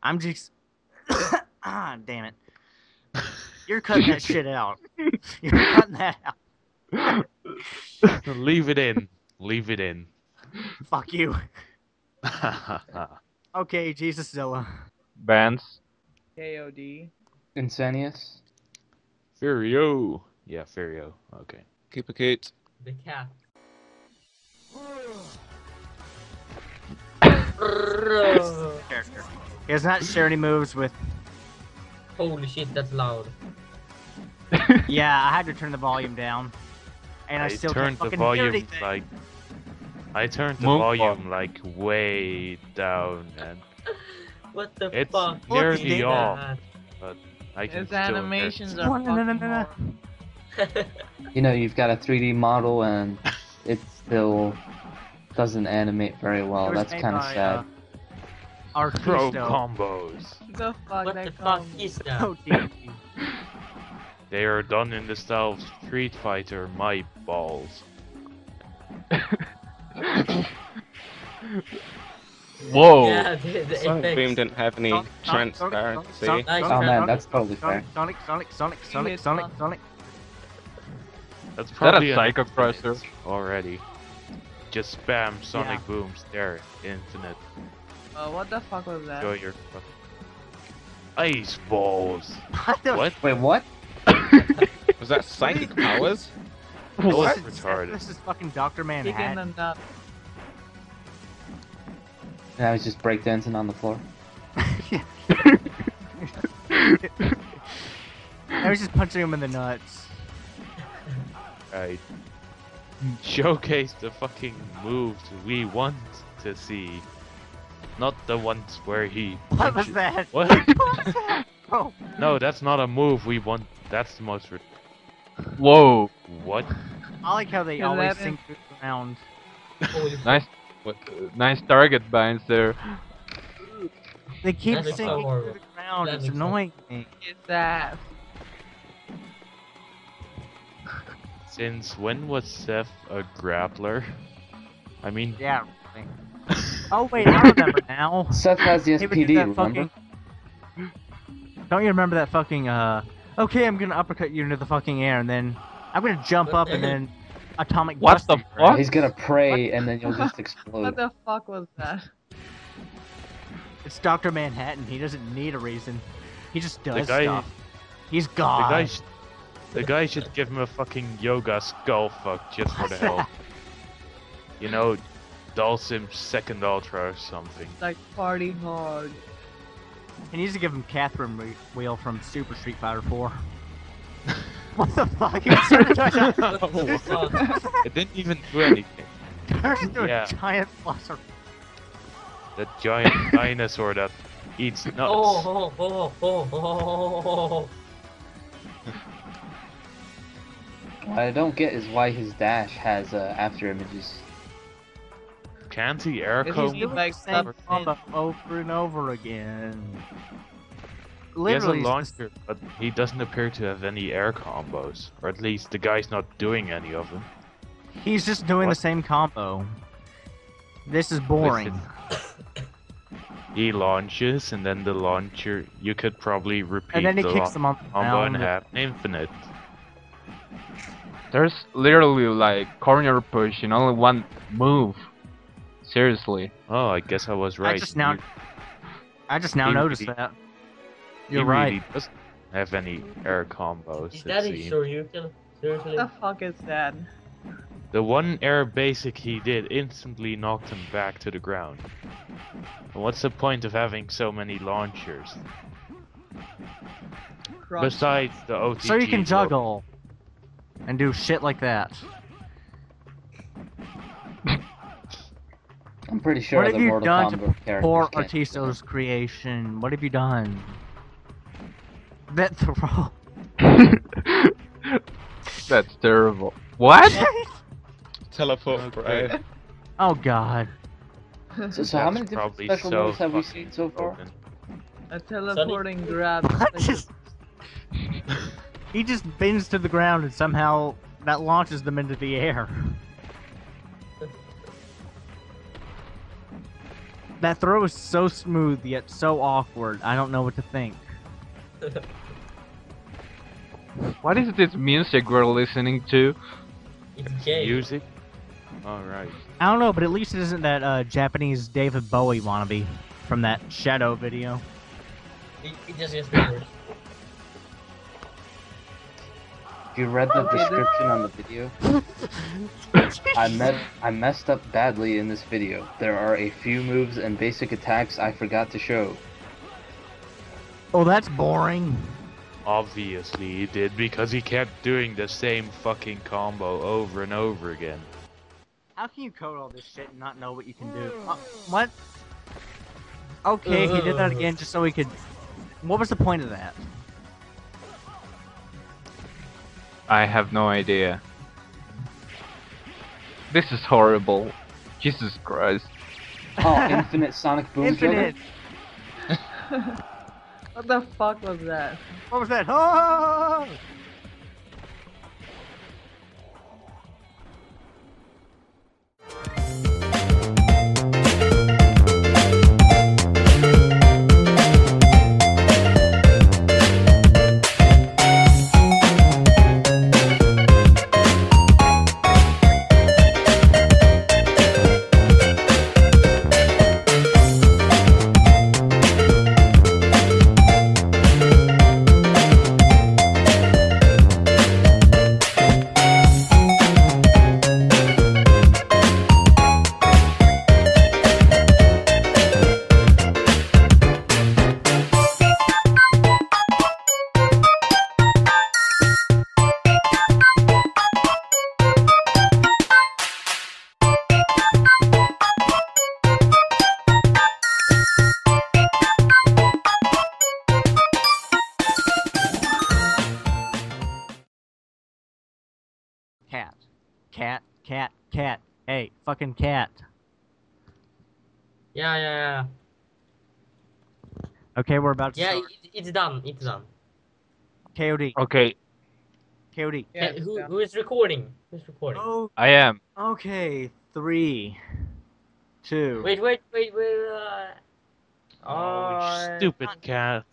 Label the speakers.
Speaker 1: I'm just. Ah, damn it. You're cutting that shit out. You're cutting that out.
Speaker 2: Leave it in. Leave it in.
Speaker 1: Fuck you. Okay, Jesus Zilla.
Speaker 3: Bands.
Speaker 4: KOD.
Speaker 5: Insanius.
Speaker 2: Furio. Yeah, Furio. Okay.
Speaker 6: Keep a kid.
Speaker 7: The cat.
Speaker 1: Character. He does not share any moves with.
Speaker 7: Holy shit, that's loud.
Speaker 1: Yeah, I had to turn the volume down. And I still
Speaker 2: turned
Speaker 1: can't
Speaker 2: the
Speaker 1: fucking hear
Speaker 2: volume
Speaker 1: anything.
Speaker 2: like. I turned the
Speaker 3: Moonwalk.
Speaker 2: volume like way down, and
Speaker 7: What the
Speaker 2: it's
Speaker 7: fuck?
Speaker 2: nearly
Speaker 1: What
Speaker 2: off. But I can
Speaker 4: His
Speaker 2: still hear.
Speaker 4: animations
Speaker 1: No,
Speaker 4: are
Speaker 1: no, no, no,
Speaker 4: fucking
Speaker 1: no.
Speaker 4: horrible.
Speaker 5: You know, you've got a 3D model and it still doesn't animate very well.
Speaker 1: It was
Speaker 5: That's
Speaker 1: made
Speaker 5: kind of
Speaker 1: by,
Speaker 5: sad.
Speaker 2: Pro
Speaker 1: Artisto.
Speaker 2: combos.
Speaker 4: The fuck
Speaker 7: What
Speaker 4: that
Speaker 7: the fuck
Speaker 4: combo?
Speaker 7: is that?
Speaker 1: Oh, damn.
Speaker 2: They are done in the style of Street Fighter. My balls.
Speaker 3: Whoa.
Speaker 7: Yeah, the
Speaker 6: Sonic Boom
Speaker 7: effects.
Speaker 6: didn't have any transparency.
Speaker 7: Nice
Speaker 5: Oh man,
Speaker 7: try.
Speaker 5: that's totally fair.
Speaker 1: Sonic, Sonic, Sonic, Sonic, Sonic, Sonic.
Speaker 2: That's
Speaker 3: Is that
Speaker 2: probably
Speaker 3: a
Speaker 2: an
Speaker 3: Psycho
Speaker 2: infinite
Speaker 3: Crusher?
Speaker 2: already. Just spam Sonic
Speaker 1: Yeah.
Speaker 2: Booms there. Infinite.
Speaker 4: What the fuck was that?
Speaker 2: Enjoy your ice balls.
Speaker 1: What the
Speaker 2: What?
Speaker 5: Wait, what?
Speaker 6: Was that psychic powers?
Speaker 2: That was
Speaker 1: What?
Speaker 2: retarded.
Speaker 1: This is fucking Dr.
Speaker 4: Kicking
Speaker 1: Manhattan.
Speaker 4: them up.
Speaker 5: And I was just breakdancing on the floor.
Speaker 1: I was just punching him in the nuts.
Speaker 2: Right. Showcase the fucking moves we want to see. Not the ones where he.
Speaker 1: What was
Speaker 2: punches-
Speaker 1: that?
Speaker 2: What?
Speaker 1: What was that? Oh,
Speaker 2: No, that's not a move we want. That's the most.
Speaker 3: Whoa.
Speaker 2: What?
Speaker 1: I like how they
Speaker 4: Is
Speaker 1: always
Speaker 4: that
Speaker 1: sing through the ground.
Speaker 7: Holy fuck.
Speaker 3: Nice. Nice target binds there.
Speaker 1: They keep
Speaker 7: That is so
Speaker 1: singing through
Speaker 7: horrible.
Speaker 1: the ground.
Speaker 7: That
Speaker 1: It's
Speaker 7: makes
Speaker 1: annoying me.
Speaker 4: His ass.
Speaker 2: Since when was Seth a grappler? I mean,
Speaker 1: Yeah. really. Oh wait, I remember now.
Speaker 5: Seth has the
Speaker 1: He would do
Speaker 5: SPD,
Speaker 1: that
Speaker 5: remember?
Speaker 1: Don't you remember that fucking okay, I'm gonna uppercut you into the fucking air and then I'm gonna jump up and then atomic
Speaker 3: What
Speaker 1: bust
Speaker 3: the
Speaker 1: you,
Speaker 3: fuck?
Speaker 5: He's gonna pray and then you'll just
Speaker 4: What
Speaker 5: explode.
Speaker 4: the fuck was that?
Speaker 1: It's Dr. Manhattan. He doesn't need a reason. He just does
Speaker 2: guy-
Speaker 1: stuff. He's
Speaker 2: the
Speaker 1: God.
Speaker 2: guy, the guy should give him a fucking yoga skull fuck just for the hell. You know, Dhalsim's second ultra or something.
Speaker 4: Like party hard.
Speaker 1: He needs to give him Catherine Wheel from Super Street Fighter 4. What the fuck? He turned
Speaker 7: What the fuck?
Speaker 2: It didn't even do anything.
Speaker 1: into
Speaker 2: Yeah.
Speaker 1: a giant flosser.
Speaker 2: That giant dinosaur that eats nuts.
Speaker 7: Oh, oh, oh, oh, oh, oh.
Speaker 5: What I don't get is why his dash has after images.
Speaker 2: Can't he air
Speaker 4: If he's
Speaker 2: comb?
Speaker 4: new- Like
Speaker 1: Same
Speaker 4: stuff
Speaker 1: combo over and over again.
Speaker 2: He has a
Speaker 1: Literally, it's
Speaker 2: launcher, but he doesn't appear to have any air combos. Or at least the guy's not doing any of them.
Speaker 1: he's just doing
Speaker 2: What?
Speaker 1: the same combo. This is boring.
Speaker 2: He launches, and then the launcher, you could probably repeat
Speaker 1: And then he
Speaker 2: the
Speaker 1: kicks them on the
Speaker 2: combo and
Speaker 1: ground.
Speaker 2: have infinite.
Speaker 3: There's literally like corner push in only one move. Seriously.
Speaker 2: Oh, I guess I was right.
Speaker 1: just now-
Speaker 2: He-
Speaker 1: I just now
Speaker 2: He
Speaker 1: noticed
Speaker 2: really-
Speaker 1: that.
Speaker 2: he
Speaker 1: You're right.
Speaker 2: really doesn't have any air combos.
Speaker 7: Is
Speaker 2: it
Speaker 7: that a
Speaker 2: seems.
Speaker 7: Shoryuken? Seriously?
Speaker 4: What the fuck is that?
Speaker 2: The one air basic he did instantly knocked him back to the ground. And what's the point of having so many launchers?
Speaker 4: Cross.
Speaker 2: Besides the OTG.
Speaker 1: So you can
Speaker 2: look.
Speaker 1: juggle and do shit like that.
Speaker 5: I'm pretty sure
Speaker 1: What
Speaker 5: the
Speaker 1: have you
Speaker 5: Mortal
Speaker 1: done to
Speaker 5: Kombat characters
Speaker 1: Poor
Speaker 5: can't do
Speaker 1: Artisto's creation. What have you done? That throw.
Speaker 3: That's terrible. What?
Speaker 6: Teleport, bro.
Speaker 1: Oh god.
Speaker 5: that. So how many
Speaker 2: That's
Speaker 5: different
Speaker 2: probably
Speaker 5: special
Speaker 2: so
Speaker 5: moves have we
Speaker 2: fucking
Speaker 5: seen so far?
Speaker 2: broken.
Speaker 4: A teleporting grab.
Speaker 1: What just... He just bends to the ground and somehow that launches them into the air. That throw is so smooth yet so awkward. I don't know what to think.
Speaker 3: What is this music we're listening to?
Speaker 7: It's gay.
Speaker 2: Music? Alright.
Speaker 1: I don't know, but at least it isn't that Japanese David Bowie wannabe from that Shadow video.
Speaker 7: It just gets worse.
Speaker 5: If you read the description on the video, I messed up badly in this video. There are a few moves and basic attacks I forgot to show.
Speaker 1: Oh, that's boring.
Speaker 2: Obviously he did, because he kept doing the same fucking combo over and over again.
Speaker 1: How can you code all this shit and not know what you can do? What? Okay, he did that again just so he could... What was the point of that?
Speaker 3: I have no idea. This is horrible. Jesus Christ.
Speaker 5: Oh, infinite Sonic Boom
Speaker 1: Infinite!
Speaker 5: Shredder?
Speaker 4: What the fuck was that?
Speaker 1: What was that? Oh! Cat. Cat, cat, cat. Hey, fucking cat.
Speaker 7: Yeah.
Speaker 1: Okay, we're about to
Speaker 7: Yeah,
Speaker 1: start.
Speaker 7: it's done. It's done.
Speaker 1: KOD.
Speaker 3: Okay,
Speaker 1: KOD.
Speaker 4: Yeah,
Speaker 7: Who is recording? Who's recording?
Speaker 1: Oh,
Speaker 3: I am.
Speaker 1: okay. 3, 2.
Speaker 7: Wait.
Speaker 2: Oh, you stupid cat.